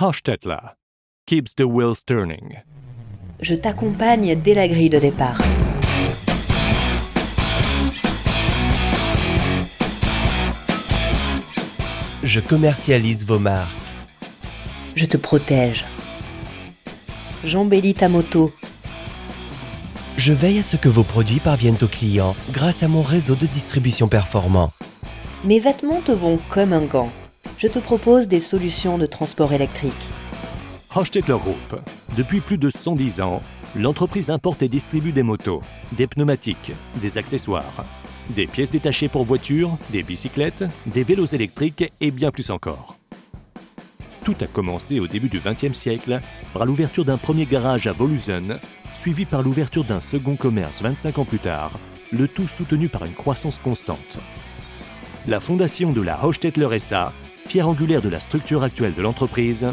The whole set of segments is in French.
Hostetler keeps the wheels turning. Je t'accompagne dès la grille de départ. Je commercialise vos marques. Je te protège. J'embellis ta moto. Je veille à ce que vos produits parviennent aux clients grâce à mon réseau de distribution performant. Mes vêtements te vont comme un gant. Je te propose des solutions de transport électrique. Hostetler Group. Depuis plus de 110 ans, l'entreprise importe et distribue des motos, des pneumatiques, des accessoires, des pièces détachées pour voitures, des bicyclettes, des vélos électriques et bien plus encore. Tout a commencé au début du XXe siècle par l'ouverture d'un premier garage à Wolusen, suivi par l'ouverture d'un second commerce 25 ans plus tard, le tout soutenu par une croissance constante. La fondation de la Hostetler SA, pierre angulaire de la structure actuelle de l'entreprise,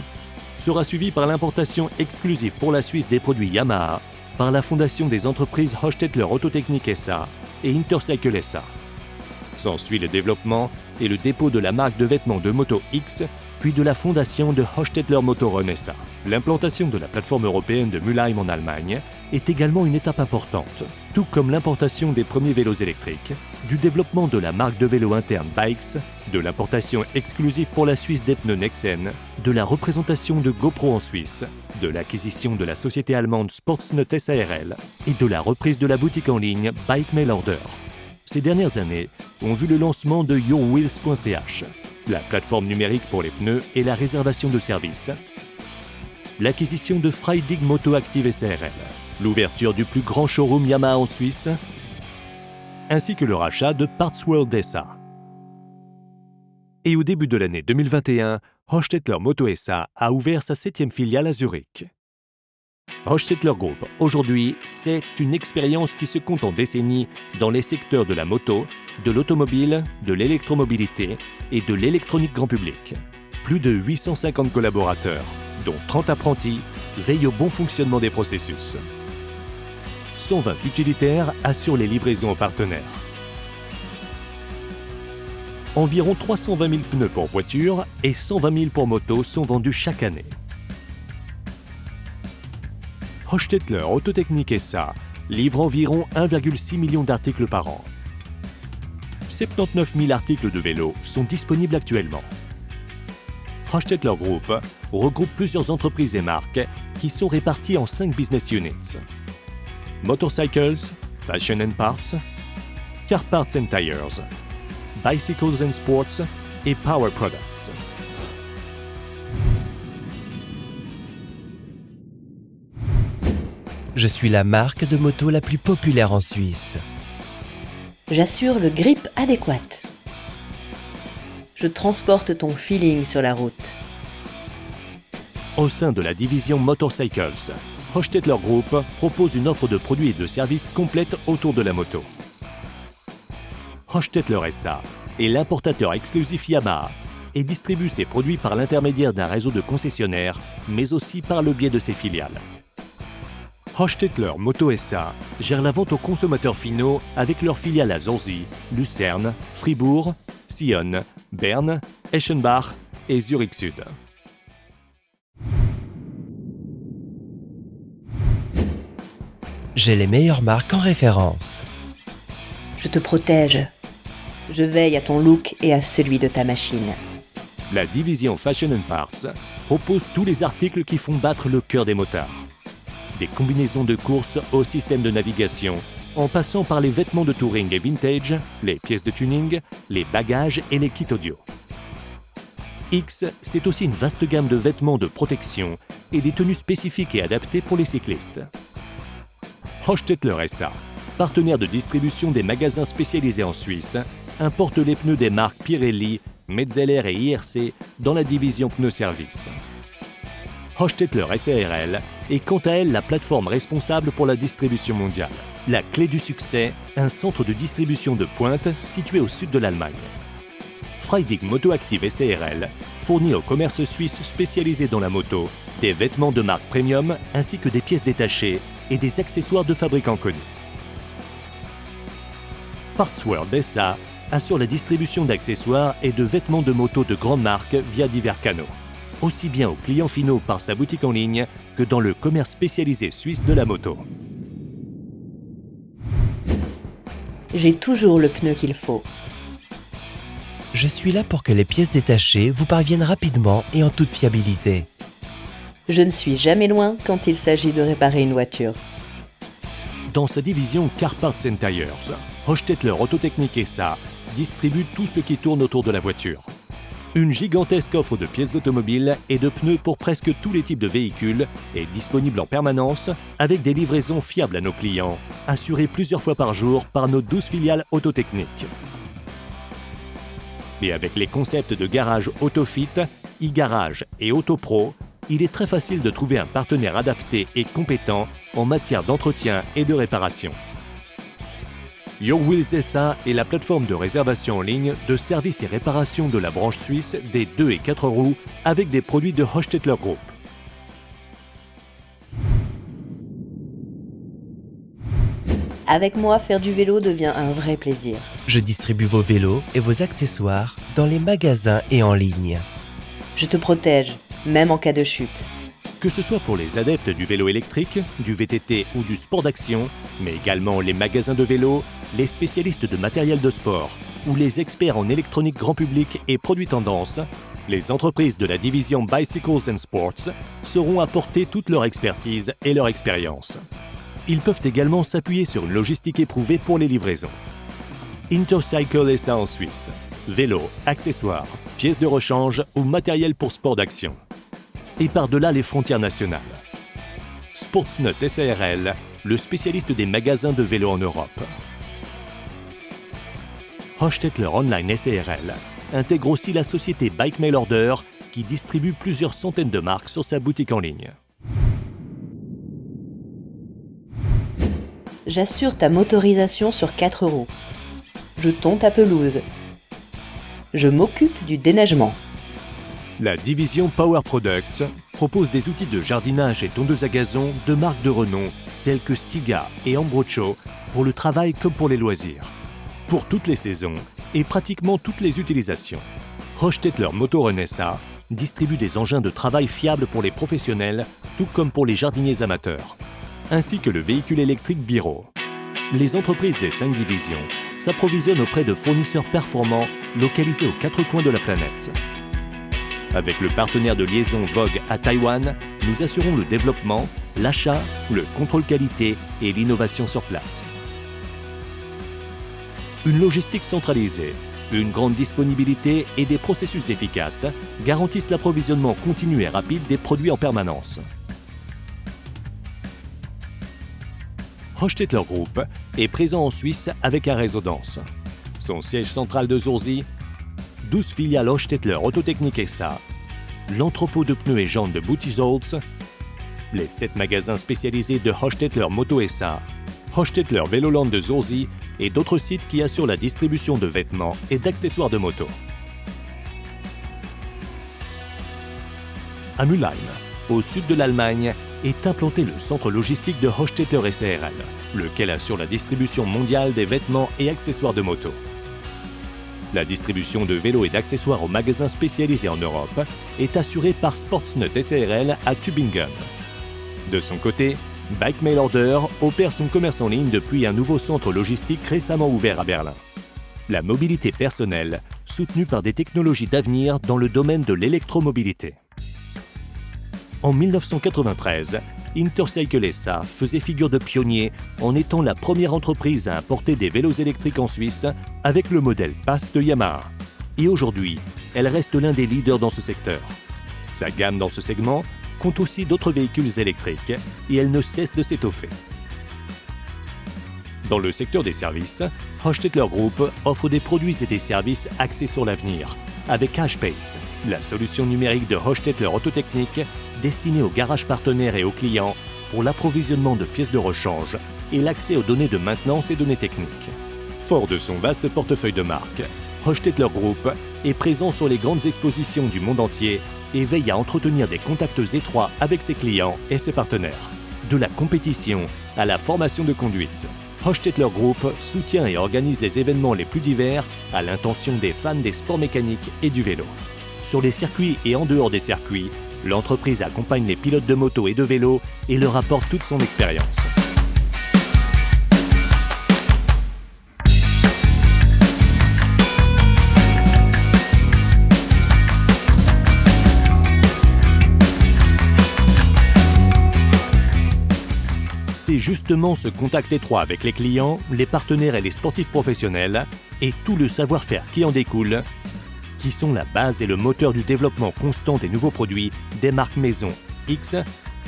sera suivie par l'importation exclusive pour la Suisse des produits Yamaha, par la fondation des entreprises Hostetler Autotechnik SA et Intercycle SA. S'ensuit le développement et le dépôt de la marque de vêtements de moto X, puis de la fondation de Hostetler Motorrad SA. L'implantation de la plateforme européenne de Mülheim en Allemagne est également une étape importante, tout comme l'importation des premiers vélos électriques, du développement de la marque de vélo interne Bikes, de l'importation exclusive pour la Suisse des pneus Nexen, de la représentation de GoPro en Suisse, de l'acquisition de la société allemande Sportsnet SARL et de la reprise de la boutique en ligne Bike Mail Order. Ces dernières années ont vu le lancement de yourwheels.ch, la plateforme numérique pour les pneus et la réservation de services, l'acquisition de Freidig Moto Active SARL, l'ouverture du plus grand showroom Yamaha en Suisse, ainsi que le rachat de Parts World SA. Et au début de l'année 2021, Hostetler Moto SA a ouvert sa 7e filiale à Zurich. Hostetler Group, aujourd'hui, c'est une expérience qui se compte en décennies dans les secteurs de la moto, de l'automobile, de l'électromobilité et de l'électronique grand public. Plus de 850 collaborateurs, dont 30 apprentis, veillent au bon fonctionnement des processus. 120 utilitaires assurent les livraisons aux partenaires. Environ 320 000 pneus pour voitures et 120 000 pour moto sont vendus chaque année. Hostetler Autotechnik SA livre environ 1,6 million d'articles par an. 79 000 articles de vélo sont disponibles actuellement. Hostetler Group regroupe plusieurs entreprises et marques qui sont réparties en 5 business units. Motorcycles, Fashion and Parts, Car Parts and Tires, Bicycles and Sports et Power Products. Je suis la marque de moto la plus populaire en Suisse. J'assure le grip adéquat. Je transporte ton feeling sur la route. Au sein de la division Motorcycles, Hostetler Group propose une offre de produits et de services complète autour de la moto. Hostetler SA est l'importateur exclusif Yamaha et distribue ses produits par l'intermédiaire d'un réseau de concessionnaires, mais aussi par le biais de ses filiales. Hostetler Moto SA gère la vente aux consommateurs finaux avec leurs filiales à Zorzi, Lucerne, Fribourg, Sion, Berne, Eschenbach et Zurich Sud. J'ai les meilleures marques en référence. Je te protège. Je veille à ton look et à celui de ta machine. La division Fashion and Parts propose tous les articles qui font battre le cœur des motards. Des combinaisons de course au système de navigation, en passant par les vêtements de touring et vintage, les pièces de tuning, les bagages et les kits audio. X, c'est aussi une vaste gamme de vêtements de protection et des tenues spécifiques et adaptées pour les cyclistes. Hostetler SA, partenaire de distribution des magasins spécialisés en Suisse, importe les pneus des marques Pirelli, Metzeler et IRC dans la division Pneus Service. Hostetler SARL est quant à elle la plateforme responsable pour la distribution mondiale. La clé du succès, un centre de distribution de pointe situé au sud de l'Allemagne. Freidig Moto Active SARL fournit au commerce suisse spécialisé dans la moto des vêtements de marque premium ainsi que des pièces détachées et des accessoires de fabricants connus. Parts World SA assure la distribution d'accessoires et de vêtements de moto de grandes marques via divers canaux. aussi bien aux clients finaux par sa boutique en ligne que dans le commerce spécialisé suisse de la moto. J'ai toujours le pneu qu'il faut. Je suis là pour que les pièces détachées vous parviennent rapidement et en toute fiabilité. Je ne suis jamais loin quand il s'agit de réparer une voiture. Dans sa division Car Parts and Tires, Hochstetler Autotechnik SA distribue tout ce qui tourne autour de la voiture. Une gigantesque offre de pièces automobiles et de pneus pour presque tous les types de véhicules est disponible en permanence avec des livraisons fiables à nos clients, assurées plusieurs fois par jour par nos 12 filiales Autotechnik. Et avec les concepts de garage AutoFit, e-garage et AutoPro, il est très facile de trouver un partenaire adapté et compétent en matière d'entretien et de réparation. Your Wheels SA est la plateforme de réservation en ligne de services et réparations de la branche suisse des 2 et 4 roues avec des produits de Hochstetler Group. Avec moi, faire du vélo devient un vrai plaisir. Je distribue vos vélos et vos accessoires dans les magasins et en ligne. Je te protège, même en cas de chute. Que ce soit pour les adeptes du vélo électrique, du VTT ou du sport d'action, mais également les magasins de vélo, les spécialistes de matériel de sport ou les experts en électronique grand public et produits tendance, les entreprises de la division Bicycles and Sports sauront apporter toute leur expertise et leur expérience. Ils peuvent également s'appuyer sur une logistique éprouvée pour les livraisons. Intercycle SA en Suisse. Vélos, accessoires, pièces de rechange ou matériel pour sport d'action. Et par-delà les frontières nationales. Sportsnut SARL, le spécialiste des magasins de vélos en Europe. Hochstetler Online SARL intègre aussi la société Bike Mail Order qui distribue plusieurs centaines de marques sur sa boutique en ligne. J'assure ta motorisation sur 4 roues. Je tonds ta pelouse. Je m'occupe du déneigement. La division Power Products propose des outils de jardinage et tondeuses à gazon de marques de renom telles que Stiga et Ambrocho pour le travail comme pour les loisirs. Pour toutes les saisons et pratiquement toutes les utilisations. Hochstetler Motorrun SA distribue des engins de travail fiables pour les professionnels, tout comme pour les jardiniers amateurs, ainsi que le véhicule électrique Biro. Les entreprises des 5 divisions s'approvisionnent auprès de fournisseurs performants localisés aux 4 coins de la planète. Avec le partenaire de liaison Vogue à Taïwan, nous assurons le développement, l'achat, le contrôle qualité et l'innovation sur place. Une logistique centralisée, une grande disponibilité et des processus efficaces garantissent l'approvisionnement continu et rapide des produits en permanence. Hochstetler Group est présent en Suisse avec un réseau dense. Son siège central de Zurzii, 12 filiales Hochstetler Autotechnik SA, l'entrepôt de pneus et jantes de Butisholz, les 7 magasins spécialisés de Hochstetler Moto SA, Hochstetler Veloland de Zurzii et d'autres sites qui assurent la distribution de vêtements et d'accessoires de moto. À Mülheim, au sud de l'Allemagne, est implanté le centre logistique de Hochstetler SARL, lequel assure la distribution mondiale des vêtements et accessoires de moto. La distribution de vélos et d'accessoires aux magasins spécialisés en Europe est assurée par Sportsnut SARL à Tübingen. De son côté, Bike Mail Order opère son commerce en ligne depuis un nouveau centre logistique récemment ouvert à Berlin. La mobilité personnelle, soutenue par des technologies d'avenir dans le domaine de l'électromobilité. En 1993, Intercycle SA faisait figure de pionnier en étant la première entreprise à importer des vélos électriques en Suisse avec le modèle Pass de Yamaha. Et aujourd'hui, elle reste l'un des leaders dans ce secteur. Sa gamme dans ce segment compte aussi d'autres véhicules électriques et elle ne cesse de s'étoffer. Dans le secteur des services, Hochstetler Group offre des produits et des services axés sur l'avenir avec HPace, la solution numérique de Hochstetler Autotechnik destinée aux garages partenaires et aux clients pour l'approvisionnement de pièces de rechange et l'accès aux données de maintenance et données techniques. Fort de son vaste portefeuille de marques, Hochstetler Group est présent sur les grandes expositions du monde entier et veille à entretenir des contacts étroits avec ses clients et ses partenaires. De la compétition à la formation de conduite, Hochstetler Group soutient et organise les événements les plus divers à l'intention des fans des sports mécaniques et du vélo. Sur les circuits et en dehors des circuits, l'entreprise accompagne les pilotes de moto et de vélo et leur apporte toute son expérience. C'est justement ce contact étroit avec les clients, les partenaires et les sportifs professionnels, et tout le savoir-faire qui en découle, qui sont la base et le moteur du développement constant des nouveaux produits des marques maison X,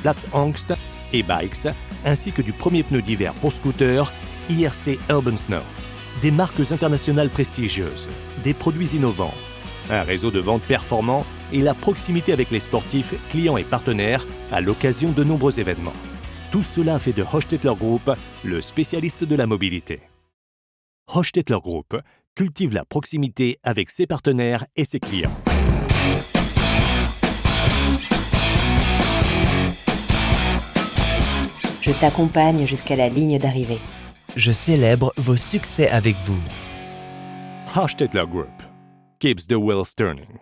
Platzangst et Bikes, ainsi que du premier pneu d'hiver pour scooter, IRC Urban Snow. Des marques internationales prestigieuses, des produits innovants, un réseau de vente performant et la proximité avec les sportifs, clients et partenaires à l'occasion de nombreux événements. Tout cela fait de Hochstetler Group le spécialiste de la mobilité. Hochstetler Group cultive la proximité avec ses partenaires et ses clients. Je t'accompagne jusqu'à la ligne d'arrivée. Je célèbre vos succès avec vous. Hochstetler Group keeps the wheels turning.